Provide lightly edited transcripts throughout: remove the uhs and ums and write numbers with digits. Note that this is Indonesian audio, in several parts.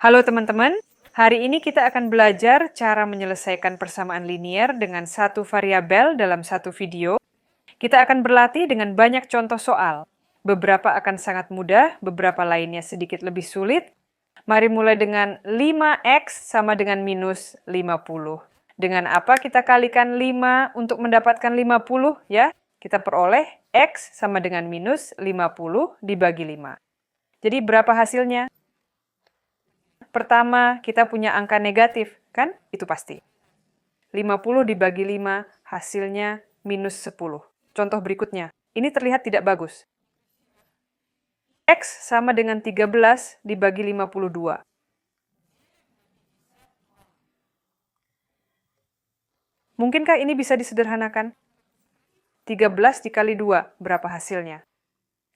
Halo teman-teman, hari ini kita akan belajar cara menyelesaikan persamaan linier dengan satu variabel dalam satu video. Kita akan berlatih dengan banyak contoh soal. Beberapa akan sangat mudah, beberapa lainnya sedikit lebih sulit. Mari mulai dengan 5x sama dengan minus 50. Dengan apa kita kalikan 5 untuk mendapatkan 50 ya? Kita peroleh x sama dengan minus 50 dibagi 5. Jadi berapa hasilnya? Pertama, kita punya angka negatif, kan? Itu pasti. 50 dibagi 5, hasilnya minus 10. Contoh berikutnya, ini terlihat tidak bagus. X sama dengan 13 dibagi 52. Mungkinkah ini bisa disederhanakan? 13 dikali 2, berapa hasilnya?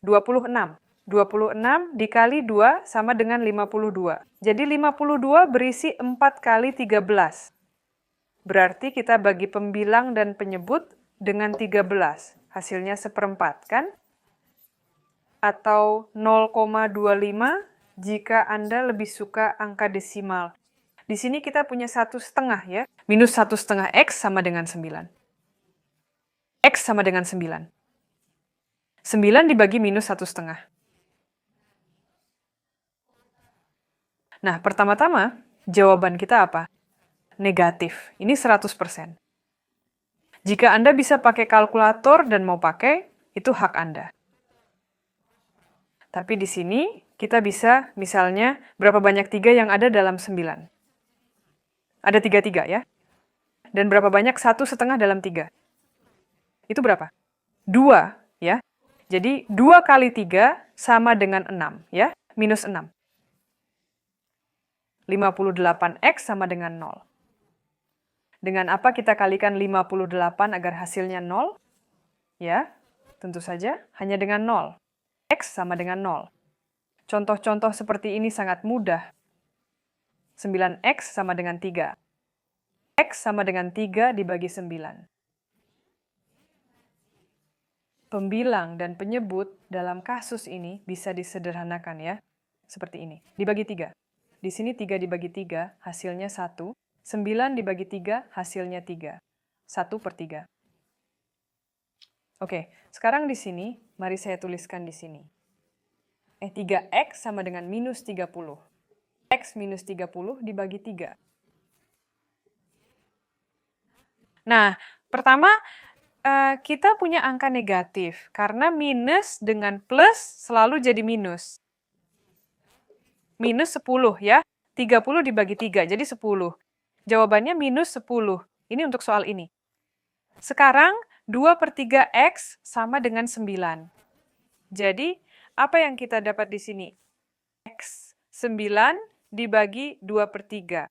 26. 26 dikali 2 sama dengan 52. Jadi 52 berisi 4 kali 13. Berarti kita bagi pembilang dan penyebut dengan 13. Hasilnya seperempat, kan? Atau 0,25 jika Anda lebih suka angka desimal. Di sini kita punya 1,5 ya. Minus 1,5 X sama dengan 9. X sama dengan 9. 9 dibagi minus 1,5. Nah, pertama-tama, jawaban kita apa? Negatif. Ini 100%. Jika Anda bisa pakai kalkulator dan mau pakai, itu hak Anda. Tapi di sini, kita bisa misalnya berapa banyak 3 yang ada dalam 9. Ada 3 ya. Dan berapa banyak 1,5 dalam 3? Itu berapa? 2 ya. Jadi 2 kali 3 sama dengan 6 ya. Minus 6. 58X sama dengan 0. Dengan apa kita kalikan 58 agar hasilnya 0? Ya, tentu saja hanya dengan 0. X sama dengan 0. Contoh-contoh seperti ini sangat mudah. 9X sama dengan 3. X sama dengan 3 dibagi 9. Pembilang dan penyebut dalam kasus ini bisa disederhanakan ya. Seperti ini. Dibagi 3. Di sini 3 dibagi 3, hasilnya 1. 9 dibagi 3, hasilnya 3. 1/3. Oke, sekarang di sini, mari saya tuliskan di sini. 3x sama dengan minus 30. X minus 30 dibagi 3. Nah, pertama, kita punya angka negatif, karena minus dengan plus selalu jadi minus. Minus 10 ya, 30 dibagi 3, jadi 10. Jawabannya minus 10. Ini untuk soal ini. Sekarang, 2/3 X sama dengan 9. Jadi, apa yang kita dapat di sini? X 9 dibagi 2/3.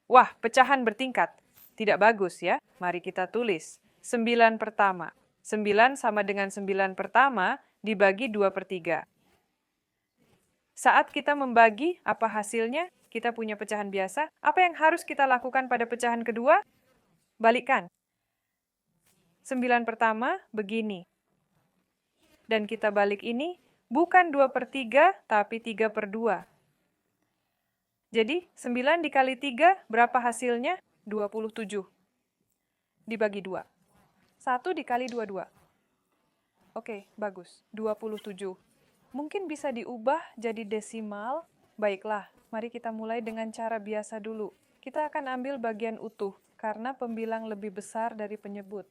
Wah, pecahan bertingkat. Tidak bagus ya. Mari kita tulis. 9 pertama. 9 sama dengan 9 pertama dibagi 2/3. Saat kita membagi, apa hasilnya? Kita punya pecahan biasa. Apa yang harus kita lakukan pada pecahan kedua? Balikkan. 9 pertama begini. Dan kita balik ini, bukan 2/3, tapi 3/2. Jadi, 9 dikali 3, berapa hasilnya? 27. Dibagi 2. 1 dikali 22. Oke, bagus. 27. Mungkin bisa diubah jadi desimal. Baiklah, mari kita mulai dengan cara biasa dulu. Kita akan ambil bagian utuh, karena pembilang lebih besar dari penyebut.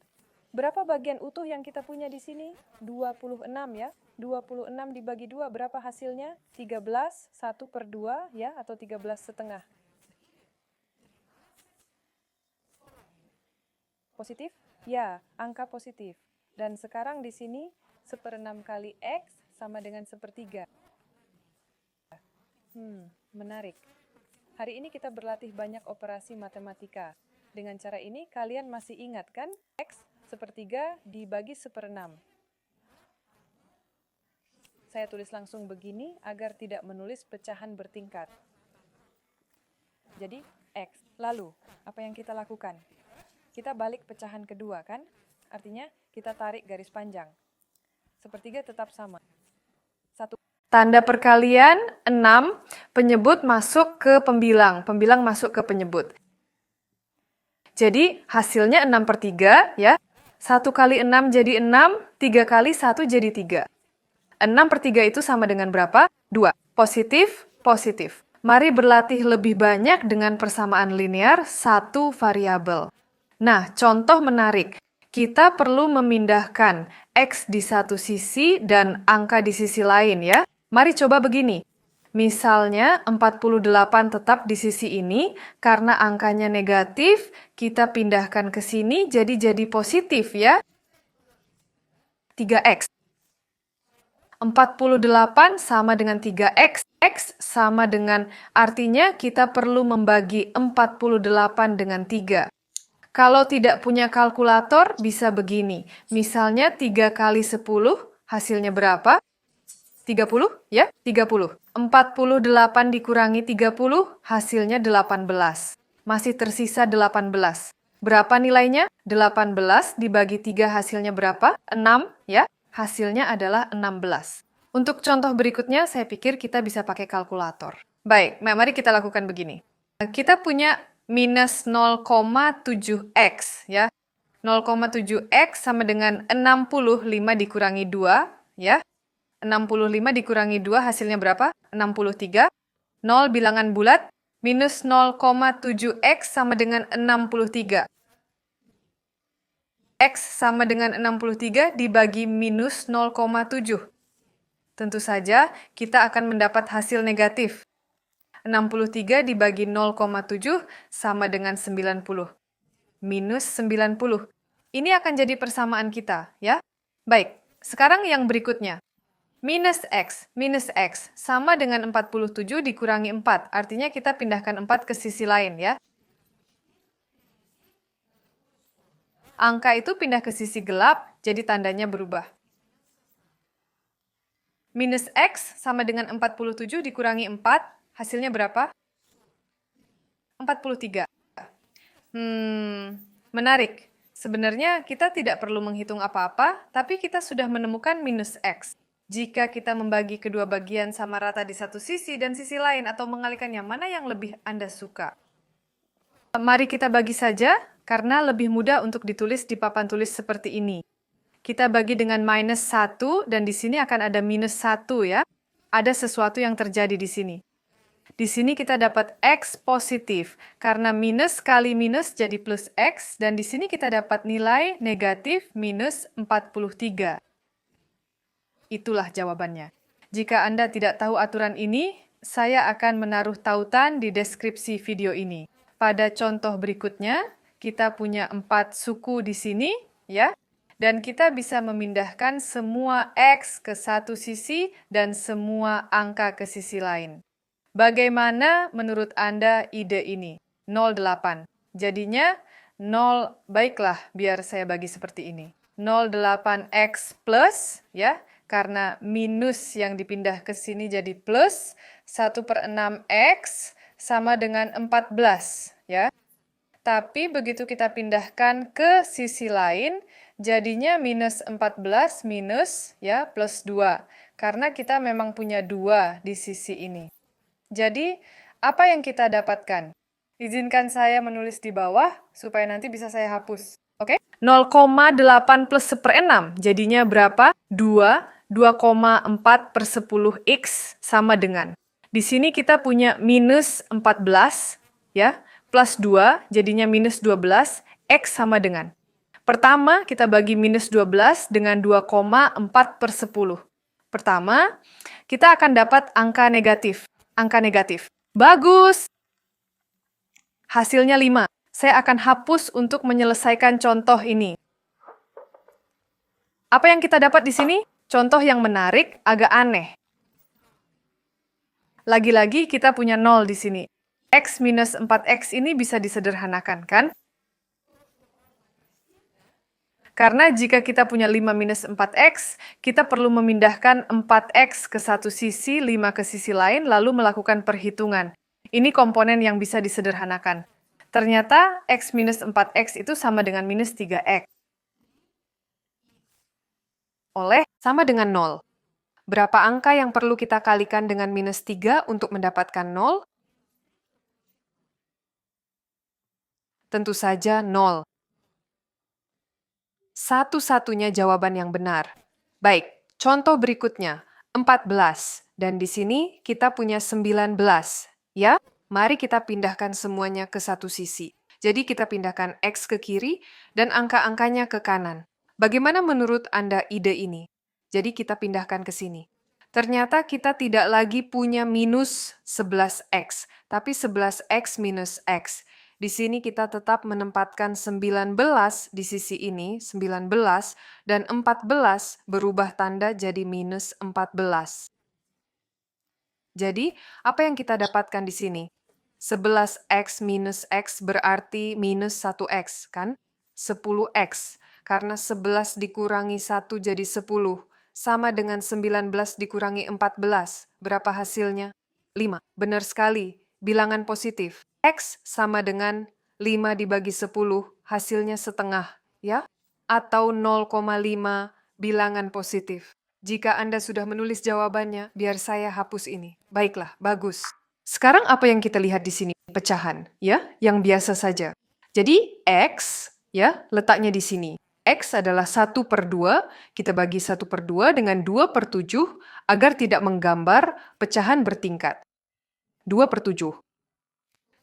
Berapa bagian utuh yang kita punya di sini? 26 ya. 26 dibagi 2, berapa hasilnya? 13, 1/2 ya, atau 13,5. Positif? Ya, angka positif. Dan sekarang di sini, 1/6 kali X sama dengan 1/3. Menarik. Hari ini kita berlatih banyak operasi matematika. Dengan cara ini, kalian masih ingat kan? X 1/3 dibagi 1/6. Saya tulis langsung begini agar tidak menulis pecahan bertingkat. Jadi, X. Lalu, apa yang kita lakukan? Kita balik pecahan kedua, kan? Artinya, kita tarik garis panjang. 1/3 tetap sama. Tanda perkalian 6, penyebut masuk ke pembilang, pembilang masuk ke penyebut. Jadi hasilnya 6/3 ya. 1 kali 6 jadi 6, 3 kali 1 jadi 3. 6/3 itu sama dengan berapa? 2. Positif, positif. Mari berlatih lebih banyak dengan persamaan linear satu variabel. Nah, contoh menarik. Kita perlu memindahkan X di satu sisi dan angka di sisi lain ya. Mari coba begini. Misalnya 48 tetap di sisi ini, karena angkanya negatif, kita pindahkan ke sini jadi positif ya. 3X. 48 sama dengan 3X. X sama dengan, artinya kita perlu membagi 48 dengan 3. Kalau tidak punya kalkulator, bisa begini. Misalnya 3 kali 10, hasilnya berapa? 30 ya? 30. 48 dikurangi 30, hasilnya 18. Masih tersisa 18. Berapa nilainya? 18 dibagi 3 hasilnya berapa? 6 ya? Hasilnya adalah 16. Untuk contoh berikutnya, saya pikir kita bisa pakai kalkulator. Baik, mari kita lakukan begini. Kita punya minus 0,7x ya. 0,7x sama dengan 65 dikurangi 2 ya. 65 dikurangi 2 hasilnya berapa? 63. 0 bilangan bulat. Minus 0,7x sama dengan 63. X sama dengan 63 dibagi minus 0,7. Tentu saja kita akan mendapat hasil negatif. 63 dibagi 0,7 sama dengan 90. Minus 90. Ini akan jadi persamaan kita, ya. Baik, sekarang yang berikutnya. Minus X sama dengan 47 dikurangi 4. Artinya kita pindahkan 4 ke sisi lain, ya. Angka itu pindah ke sisi gelap, jadi tandanya berubah. Minus X sama dengan 47 dikurangi 4, hasilnya berapa? 43. Menarik. Sebenarnya kita tidak perlu menghitung apa-apa, tapi kita sudah menemukan minus X. Jika kita membagi kedua bagian sama rata di satu sisi dan sisi lain atau mengalihkannya, mana yang lebih Anda suka? Mari kita bagi saja, karena lebih mudah untuk ditulis di papan tulis seperti ini. Kita bagi dengan minus 1, dan di sini akan ada minus 1 ya. Ada sesuatu yang terjadi di sini. Di sini kita dapat X positif, karena minus kali minus jadi plus X, dan di sini kita dapat nilai negatif minus 43. Itulah jawabannya. Jika Anda tidak tahu aturan ini, saya akan menaruh tautan di deskripsi video ini. Pada contoh berikutnya, kita punya 4 suku di sini, ya. Dan kita bisa memindahkan semua X ke satu sisi dan semua angka ke sisi lain. Bagaimana menurut Anda ide ini? 08. Jadinya 0, baiklah biar saya bagi seperti ini. 08X plus, ya, karena minus yang dipindah ke sini jadi plus, 1/6X sama dengan 14, ya. Tapi begitu kita pindahkan ke sisi lain, jadinya minus 14 minus, ya, plus 2. Karena kita memang punya 2 di sisi ini. Jadi, apa yang kita dapatkan? Izinkan saya menulis di bawah, supaya nanti bisa saya hapus. Oke? 0,8 plus 1/6, jadinya berapa? 2, 2,4/10x sama dengan. Di sini kita punya minus 14, ya, plus 2, jadinya minus 12, X sama dengan. Pertama, kita bagi minus 12 dengan 2,4/10. Pertama, kita akan dapat angka negatif. Angka negatif. Bagus! Hasilnya 5. Saya akan hapus untuk menyelesaikan contoh ini. Apa yang kita dapat di sini? Contoh yang menarik, agak aneh. Lagi-lagi kita punya 0 di sini. X minus 4X ini bisa disederhanakan, kan? Karena jika kita punya 5 minus 4X, kita perlu memindahkan 4X ke satu sisi, 5 ke sisi lain, lalu melakukan perhitungan. Ini komponen yang bisa disederhanakan. Ternyata X minus 4X itu sama dengan minus 3X. Oleh sama dengan 0. Berapa angka yang perlu kita kalikan dengan minus 3 untuk mendapatkan 0? Tentu saja 0. Satu-satunya jawaban yang benar. Baik, contoh berikutnya, 14. Dan di sini kita punya 19. Ya, mari kita pindahkan semuanya ke satu sisi. Jadi kita pindahkan X ke kiri dan angka-angkanya ke kanan. Bagaimana menurut Anda ide ini? Jadi kita pindahkan ke sini. Ternyata kita tidak lagi punya minus 11X, tapi 11X minus X. Di sini kita tetap menempatkan 19 di sisi ini, 19, dan 14 berubah tanda jadi minus 14. Jadi, apa yang kita dapatkan di sini? 11X minus X berarti minus 1X, kan? 10X, karena 11 dikurangi 1 jadi 10, sama dengan 19 dikurangi 14. Berapa hasilnya? 5. Benar sekali, bilangan positif. X sama dengan 5 dibagi 10, hasilnya setengah, ya? Atau 0,5 bilangan positif. Jika Anda sudah menulis jawabannya, biar saya hapus ini. Baiklah, bagus. Sekarang apa yang kita lihat di sini? Pecahan, ya, yang biasa saja. Jadi, X, ya, letaknya di sini. X adalah 1/2, kita bagi 1/2 dengan 2/7 agar tidak menggambar pecahan bertingkat. 2/7.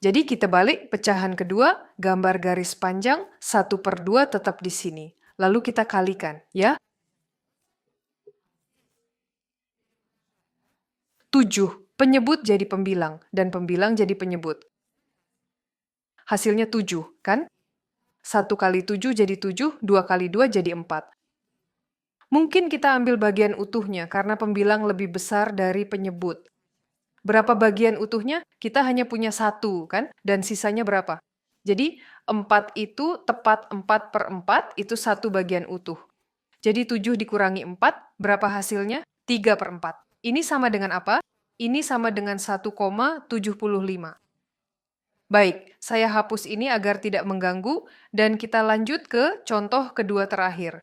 Jadi kita balik pecahan kedua, gambar garis panjang, 1/2 tetap di sini. Lalu kita kalikan, ya. 7. Penyebut jadi pembilang, dan pembilang jadi penyebut. Hasilnya 7, kan? 1 kali 7 jadi 7, 2 kali 2 jadi 4. Mungkin kita ambil bagian utuhnya, karena pembilang lebih besar dari penyebut. Berapa bagian utuhnya? Kita hanya punya 1, kan? Dan sisanya berapa? Jadi, 4 itu tepat 4/4, itu 1 bagian utuh. Jadi 7 dikurangi 4, berapa hasilnya? 3/4. Ini sama dengan apa? Ini sama dengan 1,75. Baik, saya hapus ini agar tidak mengganggu, dan kita lanjut ke contoh kedua terakhir.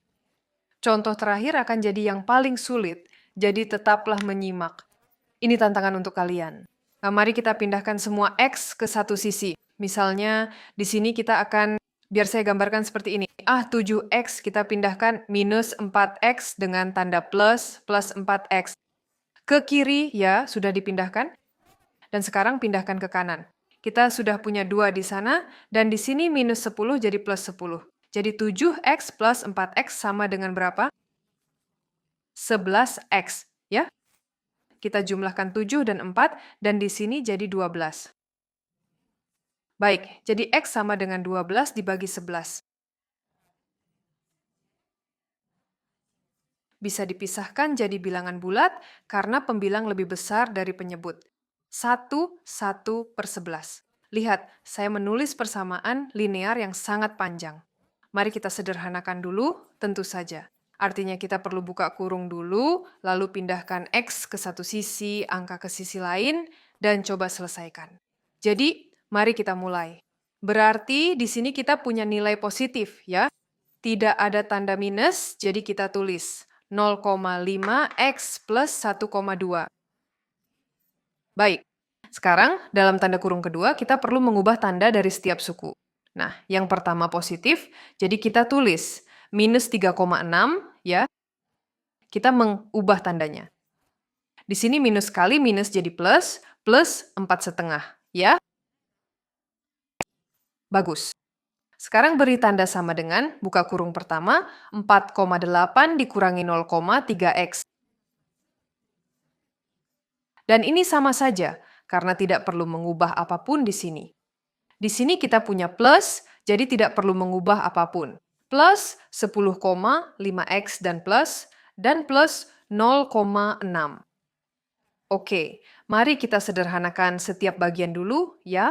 Contoh terakhir akan jadi yang paling sulit, jadi tetaplah menyimak. Ini tantangan untuk kalian. Nah, mari kita pindahkan semua X ke satu sisi. Misalnya, di sini kita akan, biar saya gambarkan seperti ini. 7X kita pindahkan minus 4X dengan tanda plus 4X. Ke kiri, ya, sudah dipindahkan. Dan sekarang pindahkan ke kanan. Kita sudah punya 2 di sana, dan di sini minus 10 jadi plus 10. Jadi 7X plus 4X sama dengan berapa? 11X, ya. Kita jumlahkan 7 dan 4, dan di sini jadi 12. Baik, jadi X sama dengan 12 dibagi 11. Bisa dipisahkan jadi bilangan bulat karena pembilang lebih besar dari penyebut. 1/11. Lihat, saya menulis persamaan linear yang sangat panjang. Mari kita sederhanakan dulu, tentu saja. Artinya kita perlu buka kurung dulu, lalu pindahkan X ke satu sisi, angka ke sisi lain, dan coba selesaikan. Jadi, mari kita mulai. Berarti di sini kita punya nilai positif, ya. Tidak ada tanda minus, jadi kita tulis 0,5X plus 1,2. Baik, sekarang dalam tanda kurung kedua kita perlu mengubah tanda dari setiap suku. Nah, yang pertama positif, jadi kita tulis minus 3,6, ya. Kita mengubah tandanya. Di sini minus kali minus jadi plus 4,5, ya. Bagus. Sekarang beri tanda sama dengan, buka kurung pertama, 4,8 dikurangi 0,3X. Dan ini sama saja, karena tidak perlu mengubah apapun di sini. Di sini kita punya plus, jadi tidak perlu mengubah apapun. Plus 10,5X dan plus 0,6. Oke, mari kita sederhanakan setiap bagian dulu, ya.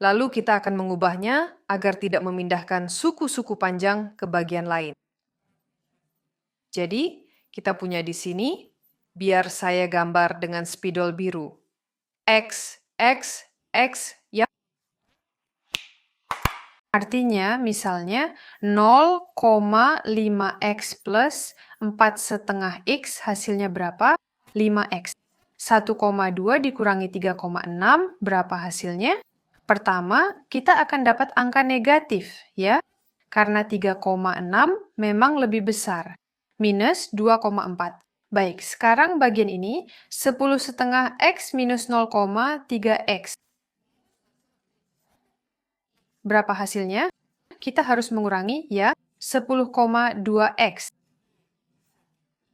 Lalu kita akan mengubahnya agar tidak memindahkan suku-suku panjang ke bagian lain. Jadi, kita punya di sini, biar saya gambar dengan spidol biru. X, X, X, ya. Artinya, misalnya 0,5x plus 4,5x hasilnya berapa? 5x. 1,2 dikurangi 3,6 berapa hasilnya? Pertama, kita akan dapat angka negatif, ya. Karena 3,6 memang lebih besar. Minus 2,4. Baik, sekarang bagian ini 10,5x minus 0,3x. Berapa hasilnya? Kita harus mengurangi, ya, 10,2x.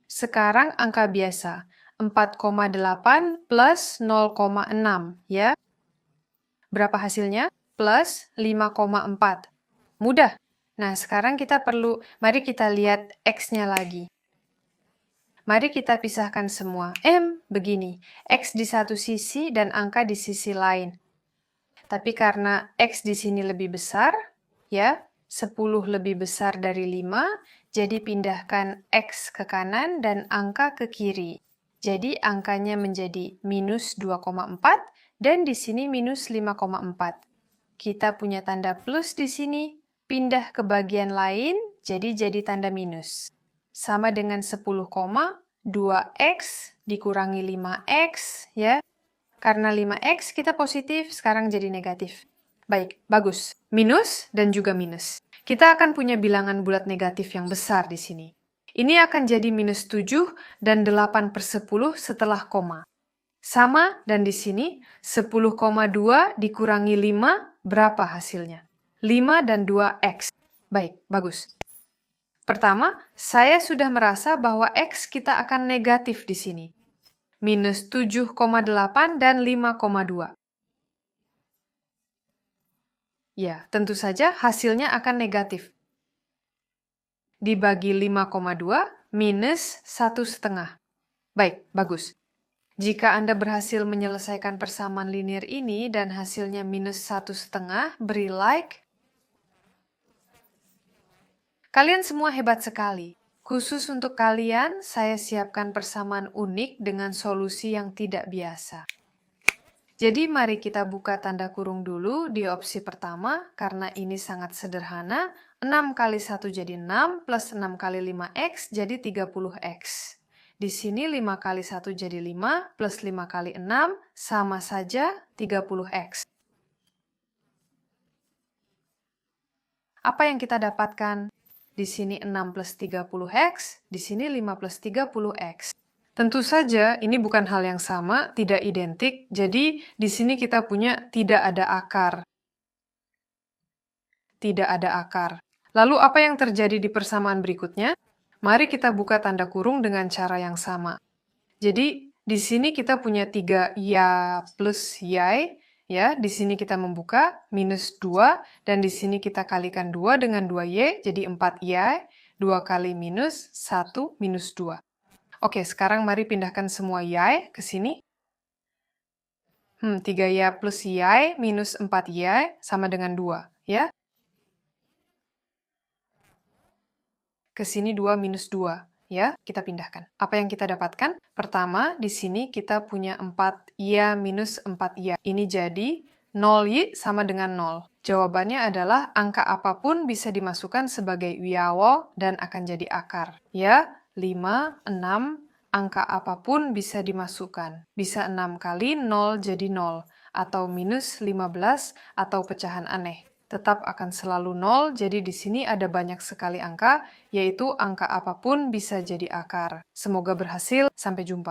Sekarang angka biasa, 4,8 plus 0,6, ya. Berapa hasilnya? Plus 5,4. Mudah. Nah, sekarang mari kita lihat x-nya lagi. Mari kita pisahkan semua. Begini, x di satu sisi dan angka di sisi lain. Tapi karena x di sini lebih besar, ya, 10 lebih besar dari 5, jadi pindahkan x ke kanan dan angka ke kiri. Jadi angkanya menjadi minus 2,4 dan di sini minus 5,4. Kita punya tanda plus di sini, pindah ke bagian lain, jadi tanda minus. Sama dengan 10,2x dikurangi 5x, ya. Karena 5x kita positif, sekarang jadi negatif. Baik, bagus. Minus dan juga minus. Kita akan punya bilangan bulat negatif yang besar di sini. Ini akan jadi minus 7 dan 8/10 setelah koma. Sama, dan di sini 10,2 dikurangi 5, berapa hasilnya? 5 dan 2x. Baik, bagus. Pertama, saya sudah merasa bahwa x kita akan negatif di sini. Minus 7,8 dan 5,2. Ya, tentu saja hasilnya akan negatif. Dibagi 5,2 minus 1,5. Baik, bagus. Jika Anda berhasil menyelesaikan persamaan linear ini dan hasilnya minus 1,5, beri like. Kalian semua hebat sekali. Khusus untuk kalian, saya siapkan persamaan unik dengan solusi yang tidak biasa. Jadi mari kita buka tanda kurung dulu di opsi pertama, karena ini sangat sederhana. 6 kali 1 jadi 6, plus 6 kali 5x jadi 30x. Di sini 5 kali 1 jadi 5, plus 5 kali 6, sama saja 30x. Apa yang kita dapatkan? Di sini 6 plus 30x, di sini 5 plus 30x. Tentu saja ini bukan hal yang sama, tidak identik, jadi di sini kita punya tidak ada akar. Tidak ada akar. Lalu apa yang terjadi di persamaan berikutnya? Mari kita buka tanda kurung dengan cara yang sama. Jadi di sini kita punya 3 ya plus y, ya, di sini kita membuka minus 2, dan di sini kita kalikan 2 dengan 2y, jadi 4y, 2 kali minus 1 minus 2. Oke, sekarang mari pindahkan semua y ke sini. 3y plus y minus 4y sama dengan 2, ya. Ke sini 2 minus 2. Ya, kita pindahkan. Apa yang kita dapatkan? Pertama, di sini kita punya 4y minus 4y. Ini jadi 0y sama dengan 0. Jawabannya adalah angka apapun bisa dimasukkan sebagai wiyawo dan akan jadi akar. Ya, 5, 6, angka apapun bisa dimasukkan. Bisa 6 kali 0 jadi 0, atau minus 15, atau pecahan aneh. Tetap akan selalu 0, jadi di sini ada banyak sekali angka, yaitu angka apapun bisa jadi akar. Semoga berhasil, sampai jumpa.